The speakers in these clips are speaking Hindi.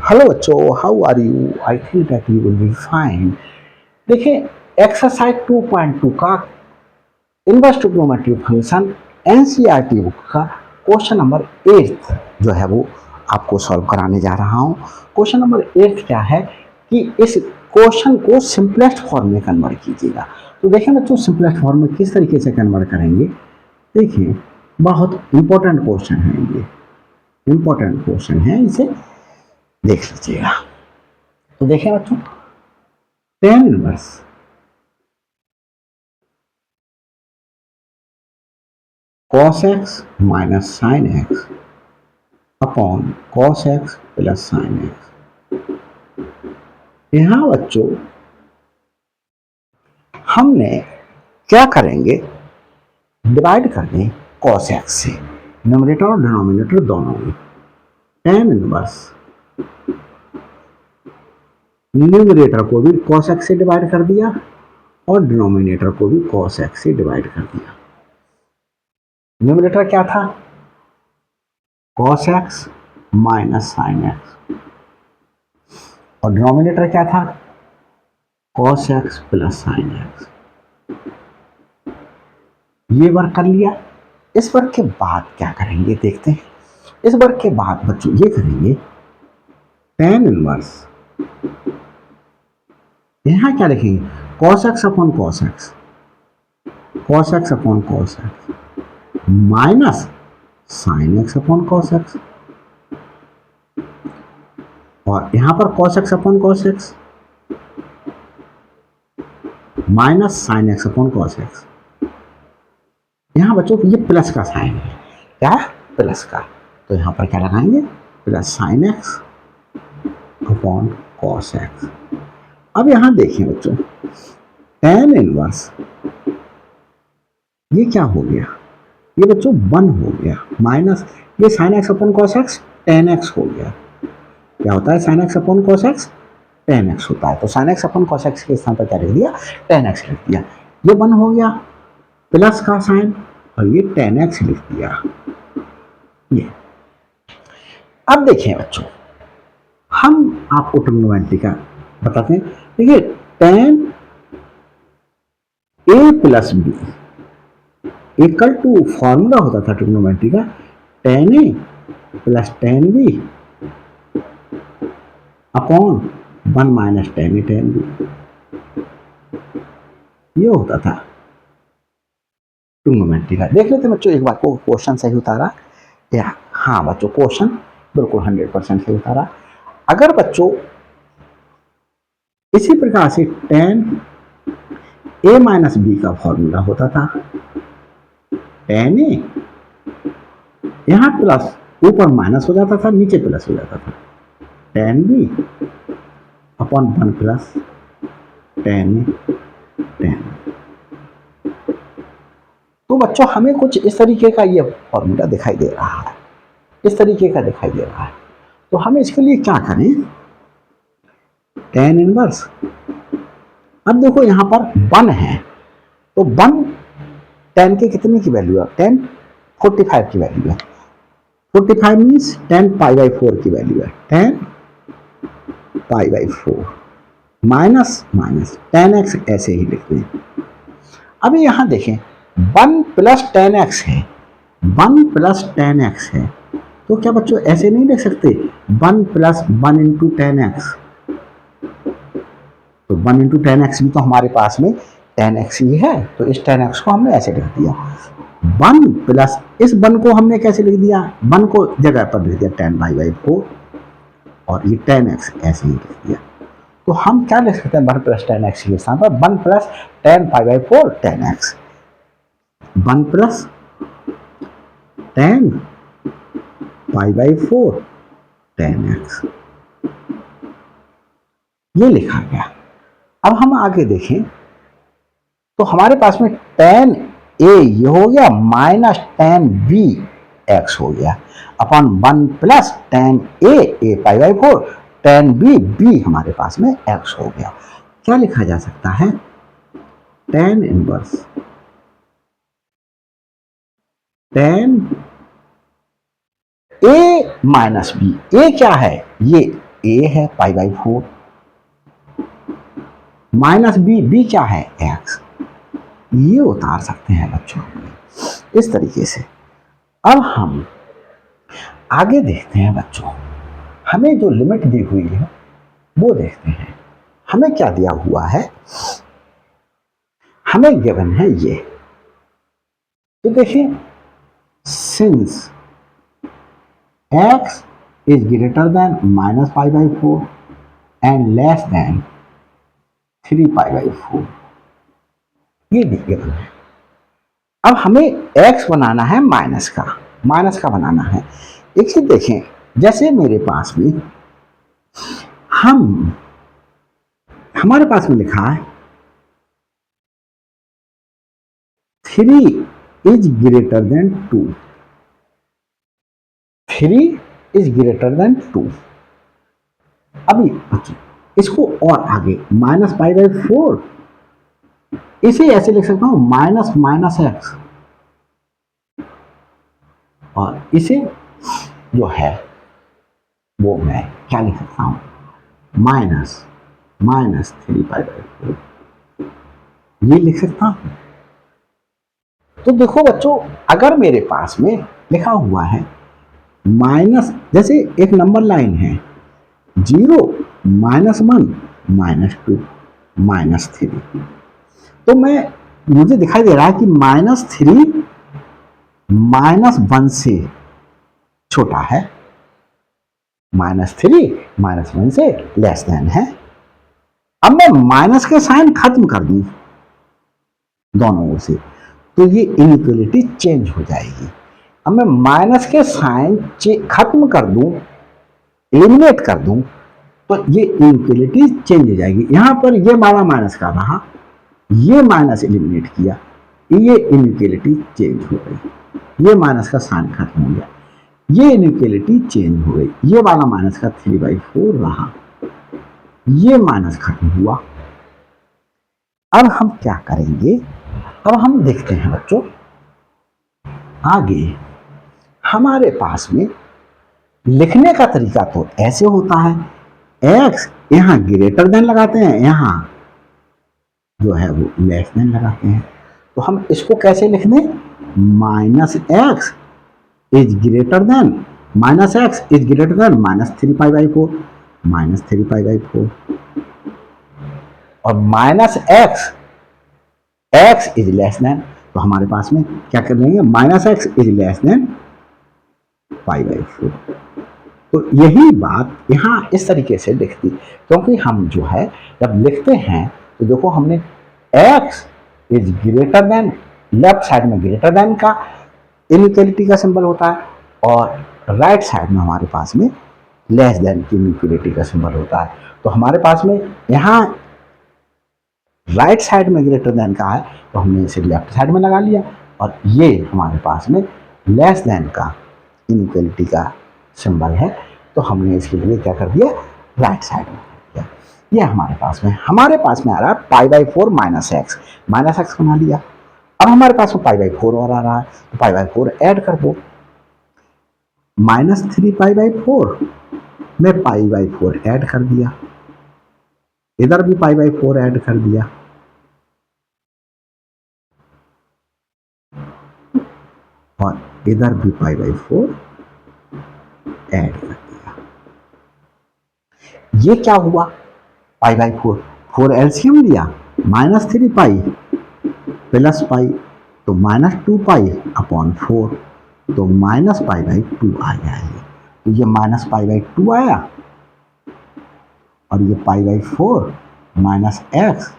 हेलो बच्चों, how are you? I think that you will be fine. देखिए, एक्सरसाइज 2.2 का inverse trigonometry function NCERT book का क्वेश्चन नंबर 8 जो है वो आपको सॉल्व कराने जा रहा हूँ। क्वेश्चन नंबर 8 क्या है कि इस क्वेश्चन को सिंपलेस्ट फॉर्म में कन्वर्ट कीजिएगा। तो देखिए बच्चों, सिंपलेस्ट फॉर्म में किस तरीके से कन्वर्ट करेंगे। देखिए, बहुत इंपॉर्टेंट क्वेश्चन है ये, इंपॉर्टेंट क्वेश्चन है, इसे देख लीजिएगा। तो देखिए बच्चों, tan inverse cos x minus sine x upon cos x plus sign x। यहां बच्चों हमने क्या करेंगे, डिवाइड कर दें cos x से, न्यूमरेटर और डिनोमिनेटर दोनों में। tan इनवर्स न्यूमरेटर को भी cos x से डिवाइड कर दिया और डिनोमिनेटर को भी cos x से डिवाइड कर दिया। न्यूमरेटर क्या था, cos x minus sine x, और डिनोमिनेटर क्या था, cos x plus sign x। ये वर्क कर लिया। इस वर्क के बाद क्या करेंगे देखते हैं। इस वर्क के बाद बच्चों ये करेंगे, tan इनवर्स यहां क्या लिखेंगे, cos x upon cos x, cos x upon cos x minus sin x upon cos x, और यहां पर cos x upon cos x minus sin x upon cos x। यहां बच्चों ये प्लस का साइन है, क्या, प्लस का, तो यहां पर क्या लगाएंगे, plus sin x upon cos x। अब यहां देखिए बच्चों, tan इनवर्स ये क्या हो गया, ये बच्चों 1 हो गया, माइनस ये sin x upon cos x tan x हो गया। क्या होता है, sin x upon cos x tan x होता है, तो sin x upon cos x के स्थान पर क्या लिख दिया, tan x लिख दिया। ये 1 हो गया, प्लस का साइन, और ये tan x लिख दिया। ये अब देखिए बच्चों, हम आपको ट्रिग्नोमेट्री का बताते हैं। देखिए, tan a plus B equal to, formula होता था ट्रिग्नोमेट्री का, tan a plus tan b upon 1 minus tan a tan b, ये होता था ट्रिग्नोमेट्री का। देख लेते बच्चों एक बार को, क्वेश्चन सही उतारा या, हाँ बच्चों क्वेश्चन बिल्कुल 100% सही उतारा। अगर बच्चों इसी प्रकार से tan a माइनस बी का फॉर्मूला होता था, tan a यहां प्लस, ऊपर माइनस हो जाता था, नीचे प्लस हो जाता था, tan b upon 1 plus tan a tan। तो बच्चों हमें कुछ इस तरीके का ये फॉर्मूला दिखाई दे रहा है, इस तरीके का दिखाई दे रहा है। तो हम इसके लिए क्या करें, tan इनवर्स, अब देखो यहां पर 1 है, तो 1 tan के कितने की वैल्यू है, tan 45 की वैल्यू है, 45 मीन्स tan पाई बाई 4 की वैल्यू है, tan pi by 4 minus minus tan x ऐसे ही लिखते हैं। अभी यहां देखें 1 प्लस tan x है, 1 प्लस tan x है, तो क्या बच्चों ऐसे नहीं लिख सकते 1 प्लस 1 इंटू टेन एक्स, तो 1 इंटू टेन एक्स भी तो हमारे पास में tan x ही है, तो इस tan x को हमने ऐसे लिख दिया। 1 प्लस इस 1 को हमने कैसे लिख दिया, 1 को जगह पर लिख दिया tan पाई बाई 4, और ये tan x ऐसे ही लिख दिया। तो हम क्या लिख सकते हैं, 1 प्लस tan x के स्थान पर 1 plus tan pi by 4 tan x, 1 plus tan pi by 4 tan x, ये लिखा गया। अब हम आगे देखें तो हमारे पास में tan a ये हो गया, माइनस tan b x हो गया, upon 1 plus tan a pi by 4 tan b हमारे पास में x हो गया। क्या लिखा जा सकता है, tan inverse tan a minus b, a क्या है, ये ए है π/4 माइनस बी क्या है एक्स, ये उतार सकते हैं बच्चों इस तरीके से। अब हम आगे देखते हैं बच्चों, हमें जो लिमिट दी हुई है वो देखते हैं। हमें क्या दिया हुआ है, हमें गिवन है ये, तो देखिए since x is greater than minus π/4 and less than 3π/4, ये गिवन है। अब हमें x बनाना है माइनस का बनाना है। एक चीज देखें, जैसे मेरे पास में हमारे पास में लिखा है 3 is greater than 2, 3 is greater than 2। अभी इसको और आगे माइनस π/4, इसे ऐसे लिख सकता हूं माइनस माइनस एक्स, और इसे जो है वो मैं क्या लिख सकता हूं माइनस माइनस 3π/4, ये लिख सकता हूं। तो देखो बच्चों, अगर मेरे पास में लिखा हुआ है माइनस, जैसे एक नंबर लाइन है 0 -1 -2 -3, तो मुझे दिखाई दे रहा है कि -3 -1 से छोटा है, -3 -1 से लेस देन है। अब मैं माइनस के साइन खत्म कर दूं दोनों ओर से, तो ये इनइक्वालिटी चेंज हो जाएगी। अब मैं माइनस के साइन खत्म कर दूं, एलिमिनेट कर दूं, तो ये इनइक्वालिटी चेंज हो जाएगी। यहां पर ये वाला माइनस का रहा, ये माइनस एलिमिनेट किया, ये इनइक्वालिटी चेंज हो गई, ये माइनस का साइन खत्म हो गया, ये इनइक्वालिटी चेंज हो गई, ये वाला माइनस का 3/4 रहा, ये माइनस खत्म हुआ। अब हम क्या करेंगे, अब हम देखते हैं बच्चों आगे हमारे पास में लिखने का तरीका तो ऐसे होता है, x यहां ग्रेटर देन लगाते हैं, यहां जो है वो लेस देन लगाते हैं। तो हम इसको कैसे लिख दें, -x इज ग्रेटर देन -3π/4 -3π/4, और x इज लेस देन, तो हमारे पास में क्या कर लेंगे -x इज लेस देन π/4। तो यही बात यहां इस तरीके से लिखती, क्योंकि हम जो है जब लिखते हैं तो देखो हमने x is greater than, left side में ग्रेटर देन का इनइक्वालिटी का सिंबल होता है, और राइट साइड में हमारे पास में लेस देन की इनइक्वालिटी का सिंबल होता है। तो हमारे पास में यहाँ राइट साइड में ग्रेटर देन का है, तो हमने इसे लेफ्ट साइड में लगा लिया, और ये हमारे पास में लेस देन का इनइक्वालिटी का सिंबल है, तो हमने इसके लिए क्या कर दिया राइट साइड में कर दिया। ये हमारे पास में आ रहा है π/4 -x बना लिया। अब हमारे पास में π/4 और आ रहा है, तो π/4 ऐड कर दो, -3π/4 में π/4 ऐड कर दिया, इधर भी π/4 ऐड कर दिया, और इधर भी π/4 ऐड कर दिया। ये क्या हुआ, π/4 4 एलसीएम लिया, -3π प्लस पाई, तो -2π/4, तो -π/2 आ गया। तो ये -π/2 आया, और ये π/4 -x,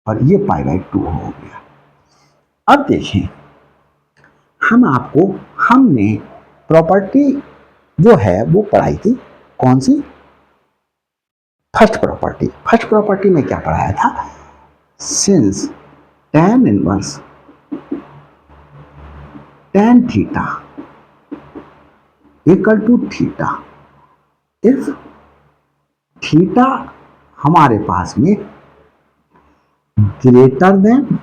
और ये π/2 हो गया। अब देखें, हमने प्रॉपर्टी जो है वो पढ़ाई थी, कौन सी, फर्स्ट प्रॉपर्टी में क्या पढ़ाया था, since tan inverse tan theta equal to theta, if theta हमारे पास में ग्रेटर देन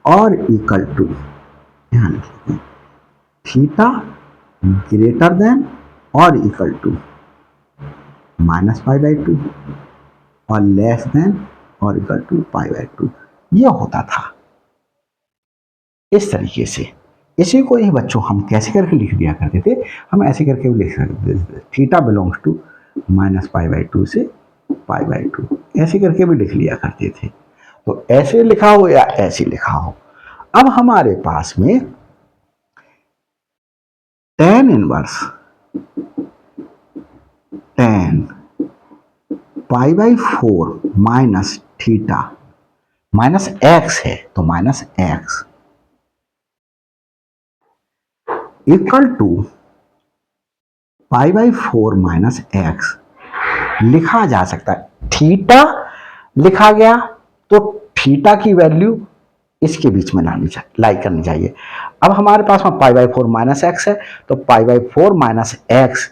और इक्वल टू, ध्यान रखिए, थीटा ग्रेटर देन और equal to minus pi by two और लेस देन और equal to pi by two, यह होता था इस तरीके से। इसी को ही बच्चों हम कैसे करके लिख दिया करते थे, हम ऐसे करके भी लिख सकते थे, theta belongs to minus pi by two से पाई बाई टू, ऐसे करके भी लिख लिया करते थे। तो ऐसे लिखा हो या ऐसे लिखा हो, अब हमारे पास में tan inverse tan pi by 4 minus theta minus x है, तो minus x equal to pi by 4 minus x लिखा जा सकता है। थीटा लिखा गया तो थीटा की वैल्यू इसके बीच में लाई करनी चाहिए। अब हमारे पास में पाई बाई 4 माइनस एक्स है, तो पाई बाई 4 माइनस एक्स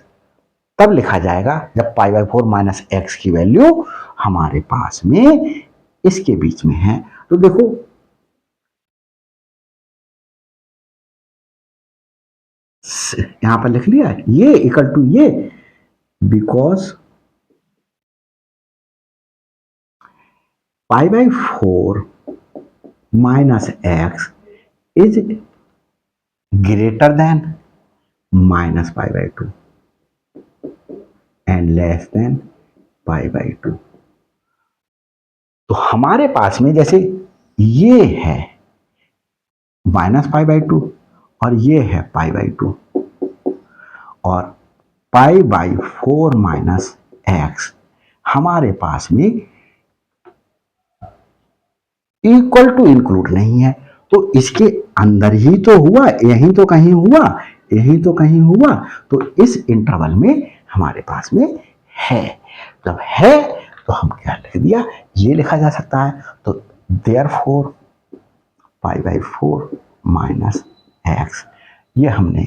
तब लिखा जाएगा जब पाई बाई 4 माइनस एक्स की वैल्यू हमारे पास में इसके बीच में है। तो देखो यहां पर लिख लिया ये इक्वल टू ये, because pi by 4 minus x is greater than minus pi by to and less than pi by to. तो हमारे पास में जैसे ये है माइनस पाई बाई टू और ये है पाई बाई टू, और पाई बाई 4 माइनस एक्स हमारे पास में इक्वल टू इंक्लूड नहीं है, तो इसके अंदर ही तो हुआ, यहीं तो कहीं हुआ, यहीं तो कहीं हुआ, तो इस इंटरवल में हमारे पास में है। जब है तो हम क्या लिख दिया, ये लिखा जा सकता है। तो therefore pi by 4 minus x, ये हमने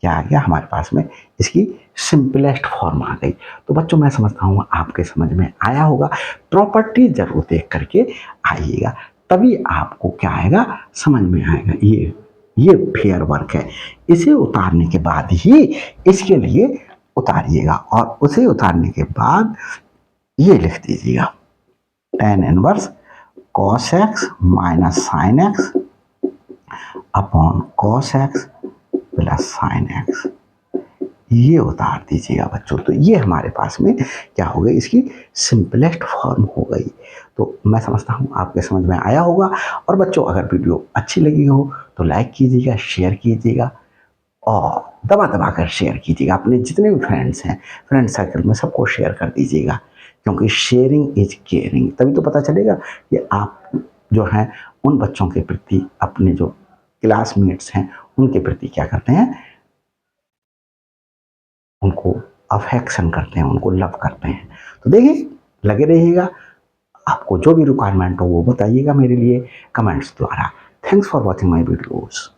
क्या आ गया हमारे पास में, इसकी सिंपलेस्ट फॉर्म आ गई। तो बच्चों मैं समझता हूँ आपके समझ में आया होगा। प्रॉपर्टी जरूर देख करके आइएगा, तभी आपको क्या आएगा, समझ में आएगा। ये फेयर वर्क है, इसे उतारने के बाद ही इसके लिए उतारिएगा, और उसे उतारने के बाद ये लिख दीजिएगा tan inverse cos x minus sine x upon cos x plus sine x, ये उतार दीजिएगा बच्चों। तो ये हमारे पास में क्या हो गई, इसकी सिंपलेस्ट फॉर्म हो गई। तो मैं समझता हूँ आपके समझ में आया होगा। और बच्चों अगर वीडियो अच्छी लगी हो तो लाइक कीजिएगा, शेयर कीजिएगा, और दबा दबा कर शेयर कीजिएगा। अपने जितने भी फ्रेंड्स हैं, फ्रेंड सर्कल में सबको शेयर कर दीजिएगा, क्योंकि शेयरिंग इज केयरिंग। तभी तो पता चलेगा कि आप जो हैं उन बच्चों के प्रति, अपने जो क्लासमेट्स हैं उनके प्रति क्या करते हैं, उनको अफेक्शन करते हैं, उनको लव करते हैं। तो देखिए, लगे रहिएगा। आपको जो भी रिक्वायरमेंट हो वो बताइएगा मेरे लिए कमेंट्स द्वारा। Thanks for watching my videos.